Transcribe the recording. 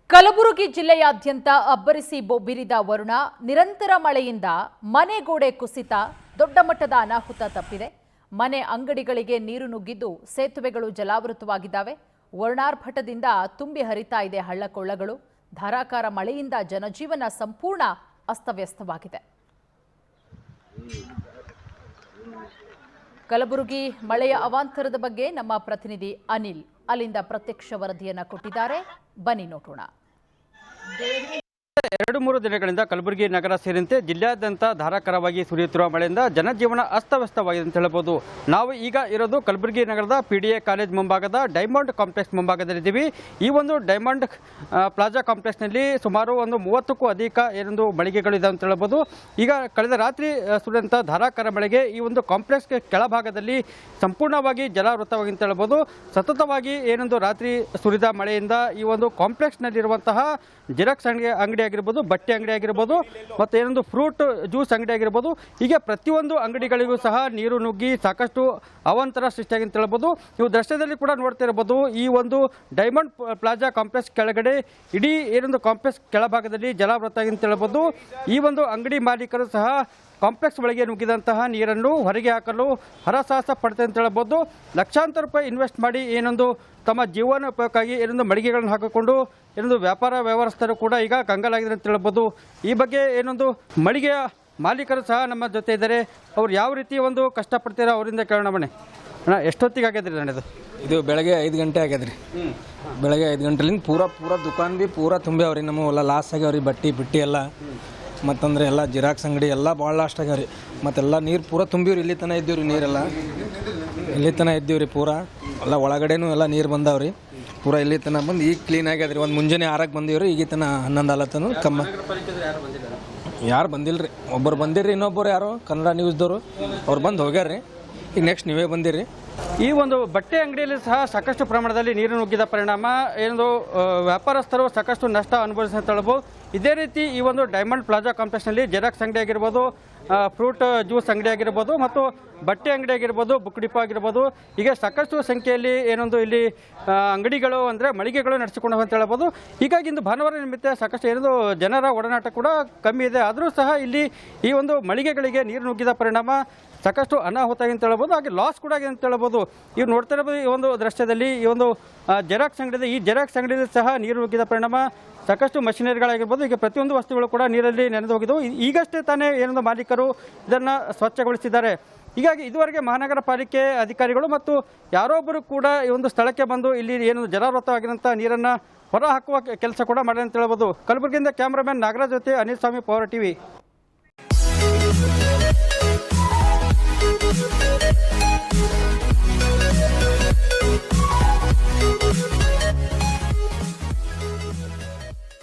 ಕಲಬುರಗಿ ಜಿಲ್ಲೆಯಾದ್ಯಂತ ಅಬ್ಬರಿಸಿ ಬೊಬ್ಬಿರಿದ ವರುಣ ನಿರಂತರ ಮಳೆಯಿಂದ ಮನೆಗೋಡೆ ಕುಸಿತ ದೊಡ್ಡ ಮಟ್ಟದ ಅನಾಹುತ ತಪ್ಪಿದೆ. ಮನೆ ಅಂಗಡಿಗಳಿಗೆ ನೀರು ನುಗ್ಗಿದ್ದು ಸೇತುವೆಗಳು ಜಲಾವೃತವಾಗಿದ್ದಾವೆ. ವರುಣಾರ್ಭಟದಿಂದ ತುಂಬಿ ಹರಿತಾ ಇದೆ ಹಳ್ಳಕೊಳ್ಳಗಳು. ಧಾರಾಕಾರ ಮಳೆಯಿಂದ ಜನಜೀವನ ಸಂಪೂರ್ಣ ಅಸ್ತವ್ಯಸ್ತವಾಗಿದೆ. ಕಲಬುರಗಿ ಮಳೆಯ ಅವಾಂತರದ ಬಗ್ಗೆ ನಮ್ಮ ಪ್ರತಿನಿಧಿ ಅನಿಲ್ ಅಲ್ಲಿಂದ ಪ್ರತ್ಯಕ್ಷ ವರದಿಯನ್ನು ಕೊಟ್ಟಿದ್ದಾರೆ. ಬನ್ನಿ ನೋಡೋಣ. 2-3 ದಿನಗಳಿಂದ ಕಲಬುರಗಿ ನಗರ ಸೇರಿದಂತೆ ಜಿಲ್ಲೆಯಾದ್ಯಂತ ಧಾರಾಕಾರವಾಗಿ ಸುರಿಯುತ್ತಿರುವ ಮಳೆಯಿಂದ ಜನಜೀವನ ಅಸ್ತವ್ಯಸ್ತವಾಗಿದೆ ಅಂತ ಹೇಳಬಹುದು. ನಾವು ಈಗ ಇರೋದು ಕಲಬುರಗಿ ನಗರದ PDA ಕಾಲೇಜ್ ಮುಂಭಾಗದ ಡೈಮಂಡ್ ಕಾಂಪ್ಲೆಕ್ಸ್ ಮುಂಭಾಗದಲ್ಲಿದ್ದೀವಿ. ಈ ಒಂದು ಡೈಮಂಡ್ ಪ್ಲಾಜಾ ಕಾಂಪ್ಲೆಕ್ಸ್ನಲ್ಲಿ ಸುಮಾರು 30ಕ್ಕೂ ಅಧಿಕ ಏನೊಂದು ಮಳಿಗೆಗಳಿದೆ ಅಂತ ಹೇಳಬಹುದು. ಈಗ ಕಳೆದ ರಾತ್ರಿ ಸುರಿದಂಥ ಧಾರಾಕಾರ ಮಳೆಗೆ ಈ ಒಂದು ಕಾಂಪ್ಲೆಕ್ಸ್ ಕೆಳಭಾಗದಲ್ಲಿ ಸಂಪೂರ್ಣವಾಗಿ ಜಲಾವೃತವಾಗಿ ಅಂತ ಹೇಳಬಹುದು. ಸತತವಾಗಿ ಏನೊಂದು ರಾತ್ರಿ ಸುರಿದ ಮಳೆಯಿಂದ ಈ ಒಂದು ಕಾಂಪ್ಲೆಕ್ಸ್ನಲ್ಲಿರುವಂತಹ ಜೆರಾಕ್ಸ್ ಅಂಗಡಿ ಆಗಿರ್ಬೋದು, ಬಟ್ಟೆ ಅಂಗಡಿ ಆಗಿರ್ಬೋದು, ಮತ್ತು ಏನೊಂದು ಫ್ರೂಟ್ ಜ್ಯೂಸ್ ಅಂಗಡಿ ಆಗಿರ್ಬೋದು, ಹೀಗೆ ಪ್ರತಿಯೊಂದು ಅಂಗಡಿಗಳಿಗೂ ಸಹ ನೀರು ನುಗ್ಗಿ ಸಾಕಷ್ಟು ಅವಾಂತರ ಸೃಷ್ಟಿಯಾಗಿ ಅಂತ ಹೇಳ್ಬೋದು. ನೀವು ದೃಶ್ಯದಲ್ಲಿ ಕೂಡ ನೋಡ್ತಾ ಇರ್ಬೋದು. ಈ ಒಂದು ಡೈಮಂಡ್ ಪ್ಲಾಜಾ ಕಾಂಪ್ಲೆಕ್ಸ್ ಕೆಳಗಡೆ ಇಡೀ ಏನೊಂದು ಕಾಂಪ್ಲೆಕ್ಸ್ ಕೆಳಭಾಗದಲ್ಲಿ ಜಲಾವೃತ ಆಗಿ ಅಂತ ಹೇಳ್ಬೋದು. ಈ ಒಂದು ಅಂಗಡಿ ಮಾಲೀಕರು ಸಹ ಕಾಂಪ್ಲೆಕ್ಸ್ ಒಳಗೆ ನುಗ್ಗಿದಂತಹ ನೀರನ್ನು ಹೊರಗೆ ಹಾಕಲು ಹರಸಾಹಸ ಪಡ್ತಾರೆ ಅಂತ ಹೇಳ್ಬೋದು. ಲಕ್ಷಾಂತರ ರೂಪಾಯಿ ಇನ್ವೆಸ್ಟ್ ಮಾಡಿ ಏನೊಂದು ತಮ್ಮ ಜೀವನೋಪಯೋಗಕ್ಕಾಗಿ ಏನೊಂದು ಮಳಿಗೆಗಳನ್ನು ಹಾಕಿಕೊಂಡು ಏನೊಂದು ವ್ಯಾಪಾರ ವ್ಯವಸ್ಥರು ಕೂಡ ಈಗ ಕಂಗಾಲಾಗಿದೆ ಅಂತ ಹೇಳ್ಬೋದು. ಈ ಬಗ್ಗೆ ಏನೊಂದು ಮಳಿಗೆಯ ಮಾಲೀಕರು ಸಹ ನಮ್ಮ ಜೊತೆ ಇದ್ದಾರೆ. ಅವ್ರು ಯಾವ ರೀತಿ ಒಂದು ಕಷ್ಟಪಡ್ತೀರೋ ಅವರಿಂದ ಕೇಳೋಣ. ಬನ್ನಿ ಅಣ್ಣ, ಎಷ್ಟೊತ್ತಿಗೆ ಆಗ್ಯದ್ರಿ ಅಣ್ಣ ಇದು ಬೆಳಗ್ಗೆ 5 ಗಂಟೆ ಆಗ್ಯದ್ರಿ. ಬೆಳಗ್ಗೆ 5 ಗಂಟೆಲಿಂದ ಪೂರಾ ದುಕಾನ್ ಬಿ ಪೂರಾ ತುಂಬ್ಯಾವ್ರಿ. ನಮ್ಮ ಎಲ್ಲ ಲಾಸ್ ಆಗ್ಯಾವ್ರಿ. ಬಟ್ಟಿ ಎಲ್ಲ ಮತ್ತಂದ್ರೆ ಎಲ್ಲ ಜಿರಾಕ್ಸ್ ಅಂಗಡಿ ಎಲ್ಲ ಭಾಳ ಲಾಸ್ಟ್ ಆಗ್ಯಾವ್ರಿ. ಮತ್ತೆಲ್ಲ ನೀರು ಪೂರಾ ತುಂಬಿವ್ರಿ. ಇಲ್ಲಿ ತನಕ ಇದ್ದೀವ್ರಿ. ನೀರೆಲ್ಲ ಇಲ್ಲಿ ತನಕ ಇದ್ದೀವ್ರಿ. ಪೂರಾ ಎಲ್ಲ ಒಳಗಡೆನೂ ಎಲ್ಲ ನೀರು ಬಂದಾವ್ರಿ. ಪೂರಾ ಇಲ್ಲಿ ತನಕ ಬಂದು ಈಗ ಕ್ಲೀನ್ ಆಗ್ಯದ್ರಿ. ಒಂದು ಮುಂಜಾನೆ 6ಕ್ಕೆ ಬಂದೀವ್ರಿ. ಈಗ ತನಕ 11 ಆಲತ್ತನು ಕಮ್ಮ ಯಾರು ಬಂದಿಲ್ರಿ. ಒಬ್ಬರು ಬಂದಿರ್ರಿ, ಇನ್ನೊಬ್ಬರು ಯಾರೋ ಕನ್ನಡ ನ್ಯೂಸ್ದವರು ಅವ್ರು ಬಂದು ಹೋಗ್ಯಾರ್ರಿ. ಈಗ ನೆಕ್ಸ್ಟ್ ನೀವೇ ಬಂದಿರಿ. ಈ ಒಂದು ಬಟ್ಟೆ ಅಂಗಡಿಯಲ್ಲಿ ಸಹ ಸಾಕಷ್ಟು ಪ್ರಮಾಣದಲ್ಲಿ ನೀರು ನುಗ್ಗಿದ ಪರಿಣಾಮ ಏನೊಂದು ವ್ಯಾಪಾರಸ್ಥರು ಸಾಕಷ್ಟು ನಷ್ಟ ಅನುಭವಿಸಿದ ಹೇಳ್ಬೋದು. ಇದೇ ರೀತಿ ಈ ಒಂದು ಡೈಮಂಡ್ ಪ್ಲಾಜಾ ಕಾಂಪ್ಲೆಕ್ಸ್ನಲ್ಲಿ ಜೆರಾಕ್ಸ್ ಅಂಗಡಿ ಆಗಿರ್ಬೋದು, ಫ್ರೂಟ್ ಜ್ಯೂಸ್ ಅಂಗಡಿ ಆಗಿರ್ಬೋದು, ಮತ್ತು ಬಟ್ಟೆ ಅಂಗಡಿ ಆಗಿರ್ಬೋದು, ಬುಕ್ ಡಿಪೋ ಆಗಿರ್ಬೋದು, ಹೀಗೆ ಸಾಕಷ್ಟು ಸಂಖ್ಯೆಯಲ್ಲಿ ಏನೊಂದು ಇಲ್ಲಿ ಅಂಗಡಿಗಳು ಅಂದರೆ ಮಳಿಗೆಗಳು ನಡೆಸಿಕೊಂಡು ಅಂತ ಹೇಳ್ಬೋದು. ಹೀಗಾಗಿ ಇಂದು ಭಾನುವಾರ ನಿಮಿತ್ತ ಸಾಕಷ್ಟು ಏನೊಂದು ಜನರ ಒಡನಾಟ ಕೂಡ ಕಮ್ಮಿ ಇದೆ. ಆದರೂ ಸಹ ಇಲ್ಲಿ ಈ ಒಂದು ಮಳಿಗೆಗಳಿಗೆ ನೀರು ನುಗ್ಗಿದ ಪರಿಣಾಮ ಸಾಕಷ್ಟು ಅನಾಹುತ ಆಗಿ ಅಂತ ಹೇಳ್ಬೋದು. ಹಾಗೆ ಲಾಸ್ ಕೂಡ ಆಗಿದೆ ಅಂತ ಹೇಳ್ಬೋದು. ಇವ್ರು ನೋಡ್ತಾ ಇರ್ಬೋದು ಈ ಒಂದು ದೃಶ್ಯದಲ್ಲಿ ಈ ಒಂದು ಜೆರಾಕ್ಸ್ ಅಂಗಡಿ ಈ ಜೆರಾಕ್ಸ್ ಅಂಗಡಿಯಲ್ಲಿ ಸಹ ನೀರು ನುಗ್ಗಿದ ಪರಿಣಾಮ ಸಾಕಷ್ಟು ಮಷಿನರಿಗಳಾಗಿರ್ಬೋದು, ಈಗ ಪ್ರತಿಯೊಂದು ವಸ್ತುಗಳು ಕೂಡ ನೀರಲ್ಲಿ ನೆನೆದು ಹೋಗಿದ್ದವು. ಈಗಷ್ಟೇ ತಾನೇ ಏನೊಂದು ಮಾಲೀಕರು ಇದನ್ನು ಸ್ವಚ್ಛಗೊಳಿಸಿದ್ದಾರೆ. ಹೀಗಾಗಿ ಇದುವರೆಗೆ ಮಹಾನಗರ ಪಾಲಿಕೆ ಅಧಿಕಾರಿಗಳು ಮತ್ತು ಯಾರೊಬ್ಬರು ಕೂಡ ಈ ಒಂದು ಸ್ಥಳಕ್ಕೆ ಬಂದು ಇಲ್ಲಿ ಏನು ಜಲಾವೃತವಾಗಿರುವಂಥ ನೀರನ್ನು ಹೊರ ಹಾಕುವ ಕೆಲಸ ಕೂಡ ಮಾಡಿದೆ ಅಂತ ಹೇಳ್ಬೋದು. ಕಲಬುರಗಿಯಿಂದ ಕ್ಯಾಮ್ರಾಮನ್ ನಾಗರಾಜ್ ಜೊತೆ ಅನಿಲ್ ಸ್ವಾಮಿ, ಪವರ್ ಟಿವಿ.